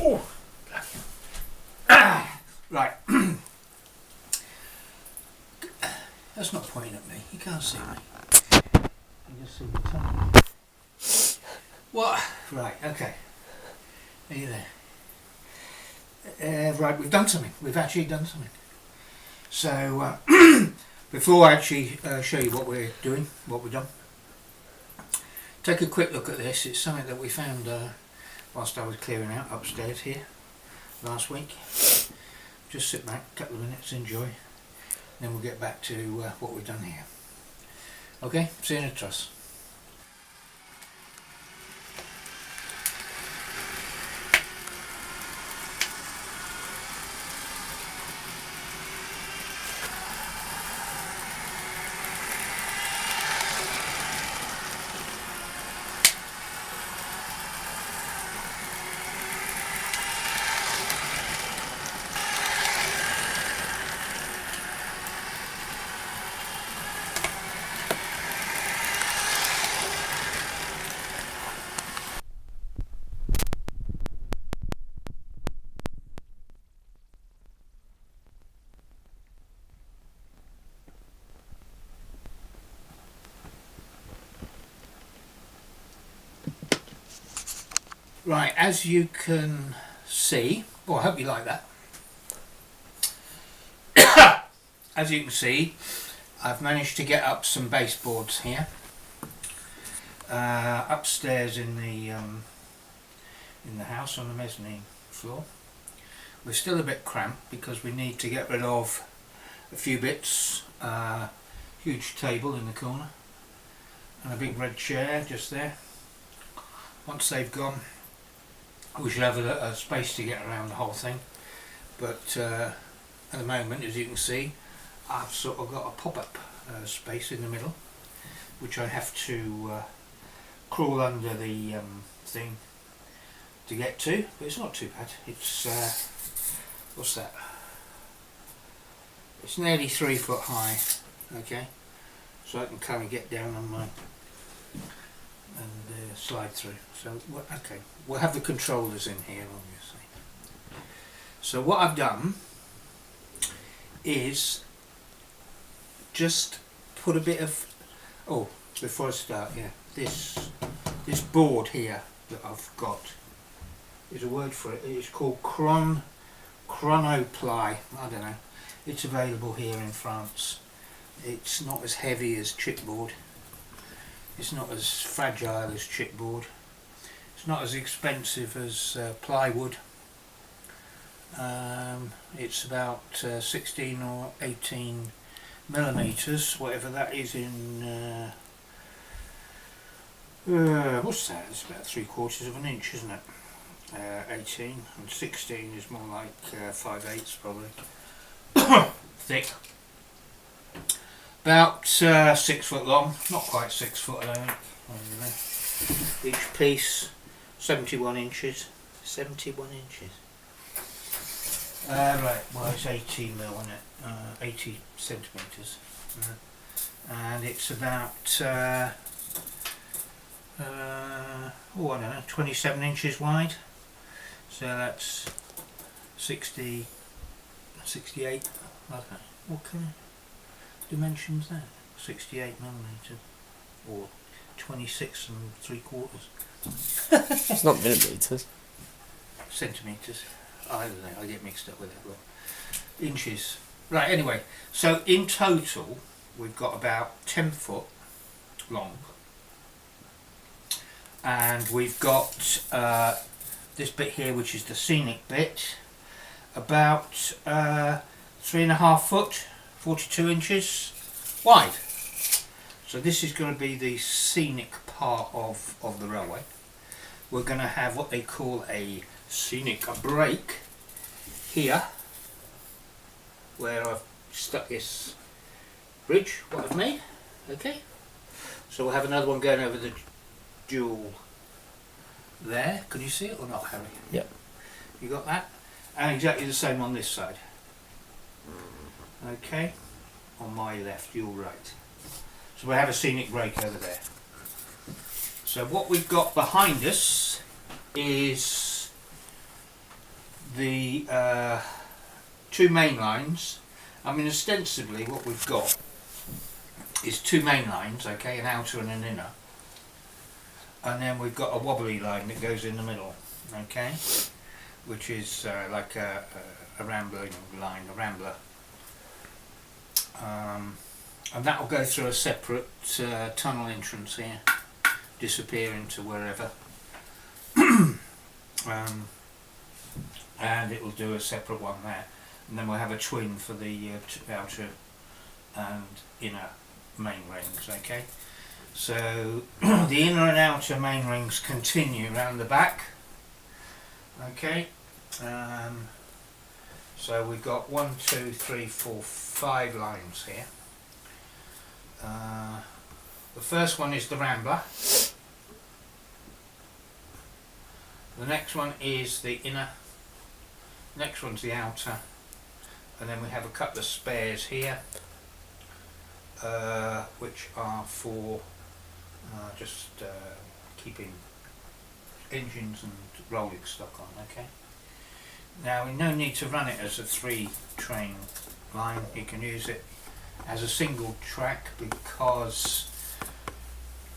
Oh. Ah. Right. That's not pointing at me. You can't see me. You just see the tongue. What? Right. Okay. Are you there? Right. We've done something. We've actually done something. So before I actually show you what we're doing, what we've done, take a quick look at this. It's something that we found whilst I was clearing out upstairs here last week. Just sit back, a couple of minutes, enjoy, then we'll get back to what we've done here. Okay, see you in a truss. Right, as you can see, well, I hope you like that. As you can see, I've managed to get up some baseboards here upstairs in the house on the mezzanine floor. We're still a bit cramped because we need to get rid of a few bits. Huge table in the corner and a big red chair just there. Once they've gone, we should have a space to get around the whole thing, but at the moment, as you can see, I've sort of got a pop-up space in the middle, which I have to crawl under the thing to get to, but it's not too bad. It's what's that? It's nearly 3 foot high. Okay, so I can kind of get down on my and slide through. So okay, we'll have the controllers in here obviously. So what I've done is just put a bit of, oh, before I start, yeah, this board here that I've got, there's a word for it. It's called chronoply. I don't know. It's available here in France. It's not as heavy as chipboard. It's not as fragile as chipboard. It's not as expensive as plywood. It's about 16 or 18 millimeters, whatever that is in. What's that? It's about 3/4 of an inch, isn't it? 18 and 16 is more like 5/8 probably. Thick. About 6 foot long, not quite 6 foot I don't think. Each piece 71 inches. 71 inches. Right, well it's 80 mil on it, 80 centimetres. And it's about, oh I don't know, 27 inches wide. So that's 60, 68, I don't know, what kind of dimensions there? 68 millimetres or 26 3/4. It's not millimetres. Centimetres. I don't know, I get mixed up with it. Look. Inches. Right, anyway, so in total we've got about 10 foot long, and we've got this bit here, which is the scenic bit, about 3.5 foot, 42 inches wide. So this is going to be the scenic part of the railway. We're going to have what they call a scenic break here, where I've stuck this bridge, what I've made. Okay, so we'll have another one going over the dual there. Can you see it or not, Harry? Yep. You got that? And exactly the same on this side. Okay, on my left, your right. So we have a scenic break over there. So what we've got behind us is the two main lines. I mean, ostensibly what we've got is two main lines, okay, an outer and an inner, and then we've got a wobbly line that goes in the middle, okay, which is like a rambling line, a rambler, and that will go through a separate tunnel entrance here, disappear into wherever, and it will do a separate one there, and then we'll have a twin for the outer and inner main rings, okay. So the inner and outer main rings continue around the back, okay. So we've got 1, 2, 3, 4, 5 lines here. The first one is the rambler, the next one is the inner, next one's the outer, and then we have a couple of spares here, which are for just keeping engines and rolling stock on, okay. Now, we no need to run it as a 3-train line. You can use it as a single track because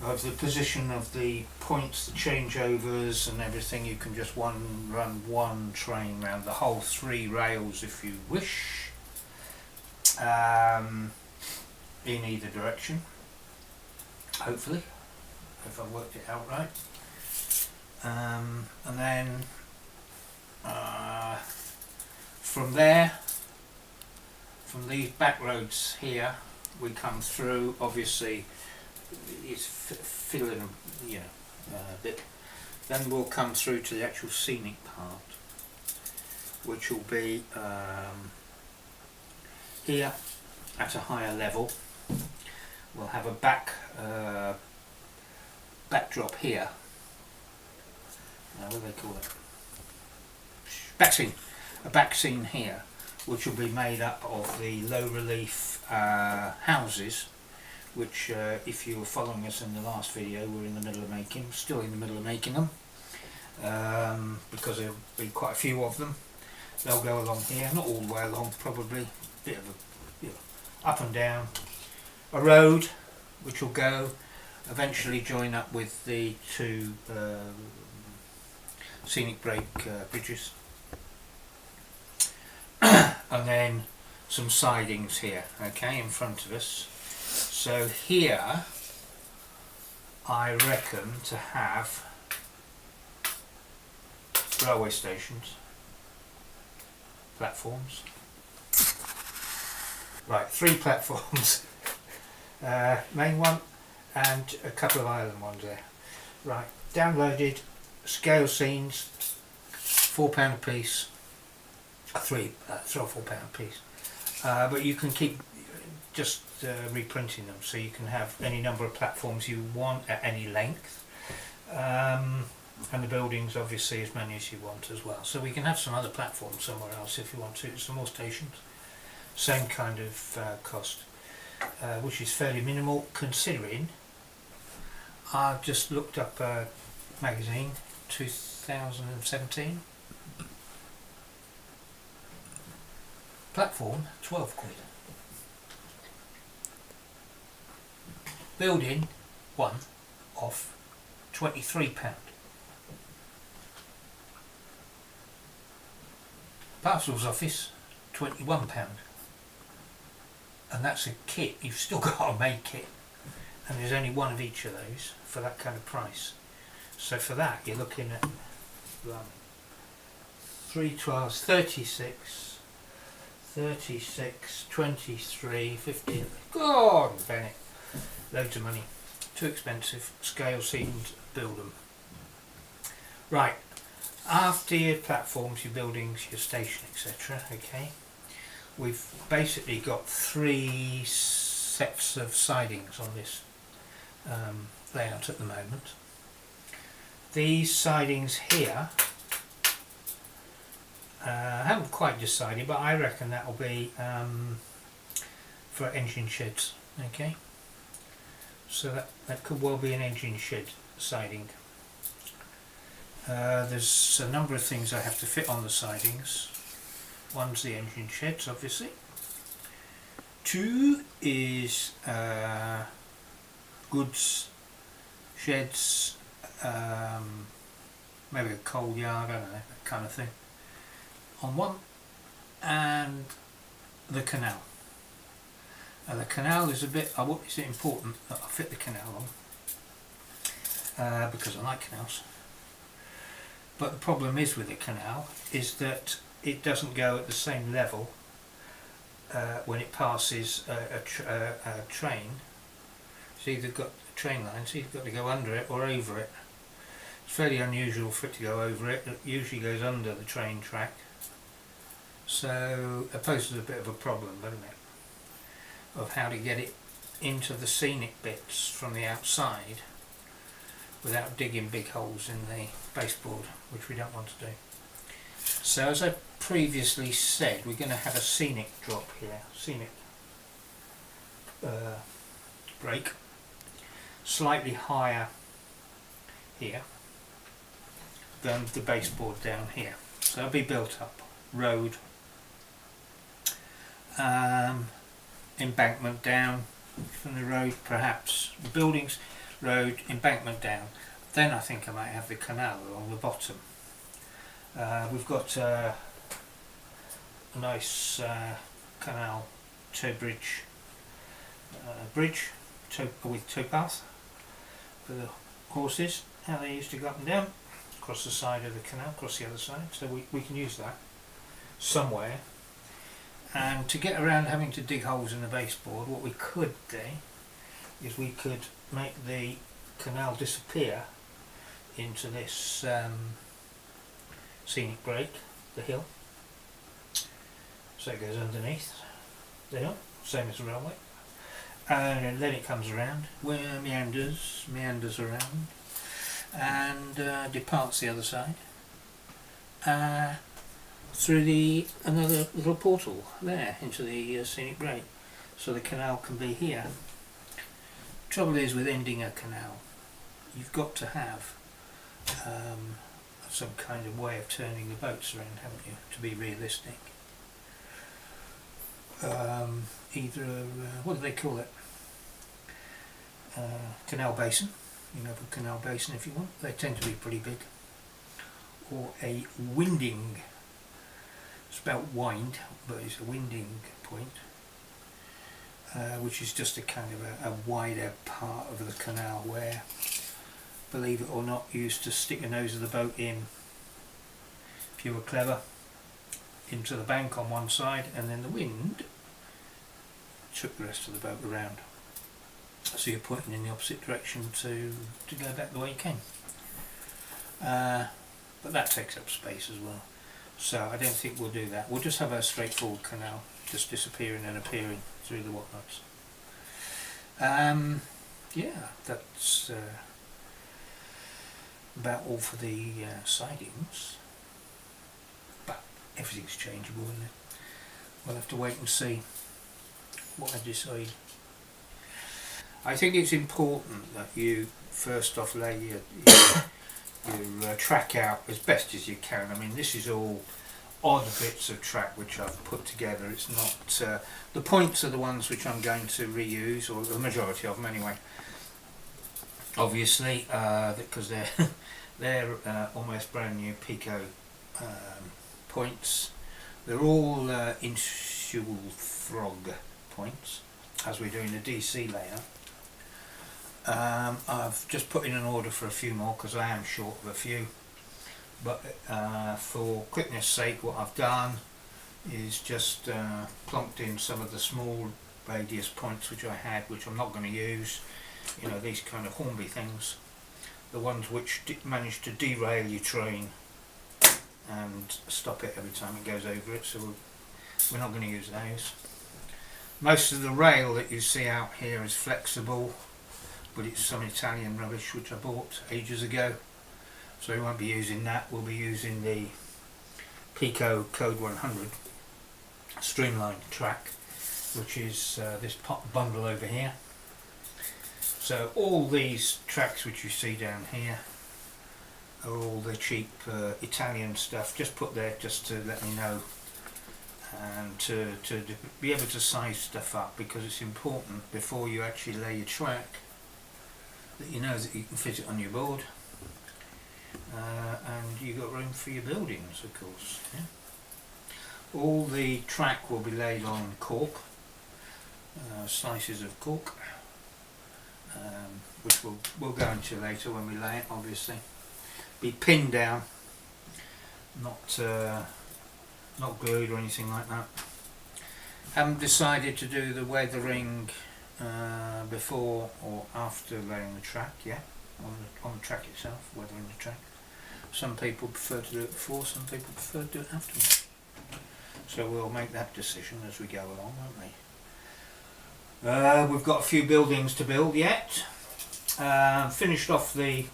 of the position of the points, the changeovers and everything. You can just run one train round the whole 3 rails if you wish, in either direction, hopefully, if I worked it out right. And then from there, from these back roads here, we come through. Obviously, it's filling, you know, a bit. Then we'll come through to the actual scenic part, which will be here at a higher level. We'll have a backdrop here. What do they call it? Back scene. A back scene here, which will be made up of the low relief houses, which if you were following us in the last video, we're in the middle of making, still in the middle of making them, because there'll be quite a few of them. They'll go along here, not all the way along, probably a bit of a, you know, up and down. A road which will go eventually join up with the 2 scenic break bridges, and then some sidings here, okay, in front of us. So here I reckon to have railway stations, platforms, right, 3 platforms, main one and a couple of island ones there. Right, downloaded scale scenes, £4 a piece, 3 or £4 a piece, but you can keep just reprinting them, so you can have any number of platforms you want at any length, and the buildings obviously as many as you want as well. So we can have some other platforms somewhere else if you want to, some more stations, same kind of cost, which is fairly minimal considering I've just looked up a magazine, 2017, platform 12 quid, building one off £23, parcels office £21, and that's a kit. You've still got a made kit, and there's only one of each of those for that kind of price. So for that you're looking at 3 12s, 36, 23, 15. Go on, Bennett. Loads of money. Too expensive. Scale scenes, build them. Right. After your platforms, your buildings, your station, etc. Okay. We've basically got 3 sets of sidings on this layout at the moment. These sidings here, I haven't quite decided, but I reckon that will be for engine sheds. Okay, so that could well be an engine shed siding. There's a number of things I have to fit on the sidings. One's the engine sheds, obviously. Two is goods sheds, maybe a coal yard, I don't know, that kind of thing, on one, and the canal. And the canal is a bit, is it important that I fit the canal on, because I like canals. But the problem is with the canal is that it doesn't go at the same level when it passes a train. So either got a train line, so you've got to go under it or over it. It's fairly unusual for it to go over it. It usually goes under the train track. So it poses a bit of a problem, doesn't it, of how to get it into the scenic bits from the outside without digging big holes in the baseboard, which we don't want to do. So as I previously said, we're going to have a scenic drop here, scenic break, slightly higher here than the baseboard down here. So it'll be built up, road, embankment down from the road, perhaps buildings, road, embankment down. Then I think I might have the canal along the bottom. We've got a nice canal tow bridge, with towpath for the horses, how they used to go up and down across the side of the canal, across the other side, so we can use that somewhere. And to get around having to dig holes in the baseboard, what we could do is we could make the canal disappear into this scenic break, the hill, so it goes underneath the hill, same as the railway, and then it comes around, where meanders around, and departs the other side through another little portal there into the scenic break, so the canal can be here. Trouble is with ending a canal, you've got to have some kind of way of turning the boats around, haven't you, to be realistic. Either what do they call it? Canal basin. You can have a canal basin if you want. They tend to be pretty big. Or a winding. It's spelled wind, but it's a winding point, which is just a kind of a wider part of the canal where, believe it or not, you used to stick the nose of the boat in, if you were clever, into the bank on one side, and then the wind took the rest of the boat around. So you're pointing in the opposite direction to go back the way you came. But that takes up space as well. So I don't think we'll do that. We'll just have a straightforward canal, just disappearing and appearing through the whatnots. Yeah, that's about all for the sidings. But everything's changeable, isn't it? We'll have to wait and see what I decide. I think it's important that you first off lay your track out as best as you can. I mean, this is all odd bits of track which I've put together. It's not the points are the ones which I'm going to reuse, or the majority of them anyway, obviously, because they're almost brand new Pico points. They're all insual frog points, as we're doing a DC layout. I've just put in an order for a few more because I am short of a few, but for quickness sake, what I've done is just plonked in some of the small radius points which I had, which I'm not going to use. You know, these kind of Hornby things, the ones which manage to derail your train and stop it every time it goes over it, so we're not going to use those. Most of the rail that you see out here is flexible, but it's some Italian rubbish which I bought ages ago, so we won't be using that. We'll be using the Pico Code 100 streamlined track, which is this bundle over here. So all these tracks which you see down here are all the cheap Italian stuff, just put there just to let me know, and to be able to size stuff up, because it's important before you actually lay your track that you know that you can fit it on your board, and you've got room for your buildings, of course. Yeah? All the track will be laid on cork, slices of cork, which we'll go into later when we lay it, obviously. Be pinned down, not glued or anything like that. Haven't decided to do the weathering before or after laying the track yet, on the track itself, weathering the track. Some people prefer to do it before, some people prefer to do it afterwards. So we'll make that decision as we go along, won't we? We've got a few buildings to build yet. Finished off the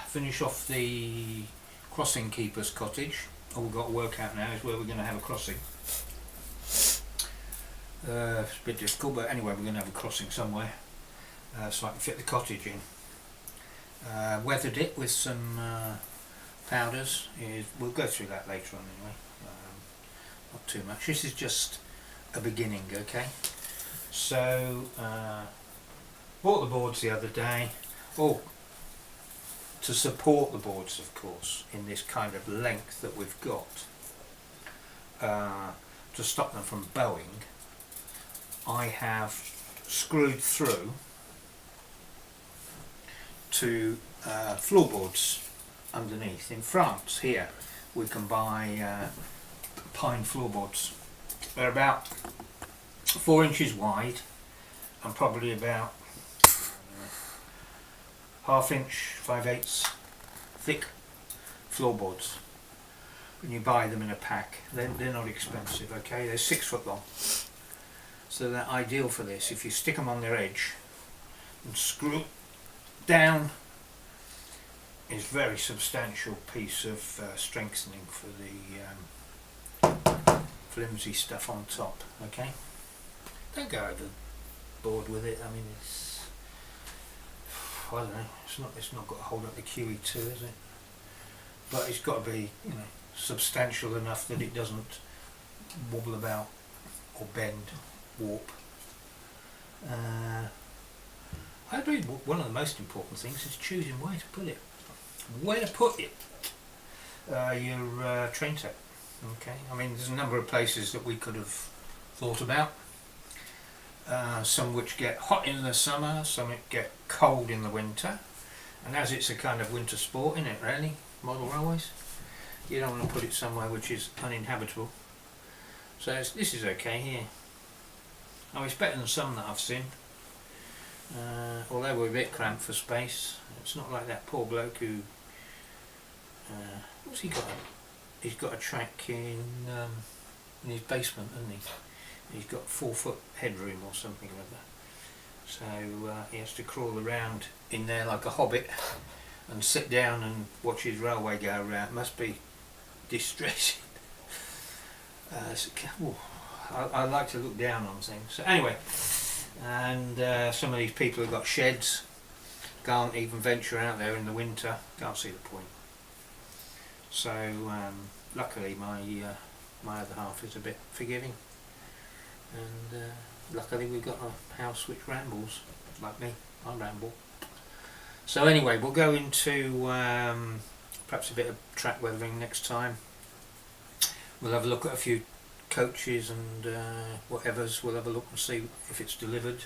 finish off the crossing keeper's cottage. All we've got to work out now is where we're going to have a crossing. It's a bit difficult, but anyway, we're going to have a crossing somewhere, so I can fit the cottage in. Weathered it with some powders. We'll go through that later on anyway. Not too much. This is just a beginning, okay? So bought the boards the other day. To support the boards, of course, in this kind of length that we've got, to stop them from bowing, I have screwed through to floorboards underneath. In France, here, we can buy pine floorboards. They're about 4 inches wide and probably about ½ inch, 5/8 thick floorboards. When you buy them in a pack, they're not expensive, okay? They're 6 foot long, so they're ideal for this. If you stick them on their edge and screw down, it's a very substantial piece of strengthening for the flimsy stuff on top, okay? Don't go overboard with it. I mean, I don't know, it's not got to hold up the QE2, is it? But it's got to be, you know, substantial enough that it doesn't wobble about or bend, warp. I believe one of the most important things is choosing where to put it. Where to put it, your train set. Okay, I mean, there's a number of places that we could have thought about. Some which get hot in the summer, some which get cold in the winter, and as it's a kind of winter sport, isn't it, really, model railways, you don't want to put it somewhere which is uninhabitable. So this is okay here. Oh, it's better than some that I've seen, although we're a bit cramped for space. It's not like that poor bloke who what's he got? He's got a track in his basement, hasn't he? He's got 4 foot headroom or something like that. So he has to crawl around in there like a hobbit and sit down and watch his railway go around. Must be distressing. I like to look down on things. So anyway, and some of these people have got sheds, can't even venture out there in the winter, can't see the point. So luckily my other half is a bit forgiving, and luckily we've got a house which rambles, like me, I ramble. So anyway, we'll go into perhaps a bit of track weathering next time. We'll have a look at a few coaches and whatevers. We'll have a look and see if it's delivered,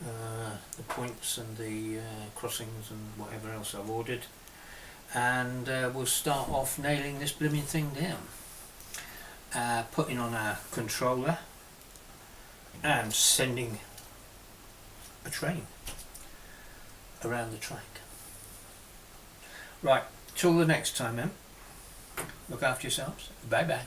the points and the crossings and whatever else I've ordered, and we'll start off nailing this blooming thing down, putting on our controller and sending a train around the track. Right, till the next time then, look after yourselves, bye bye.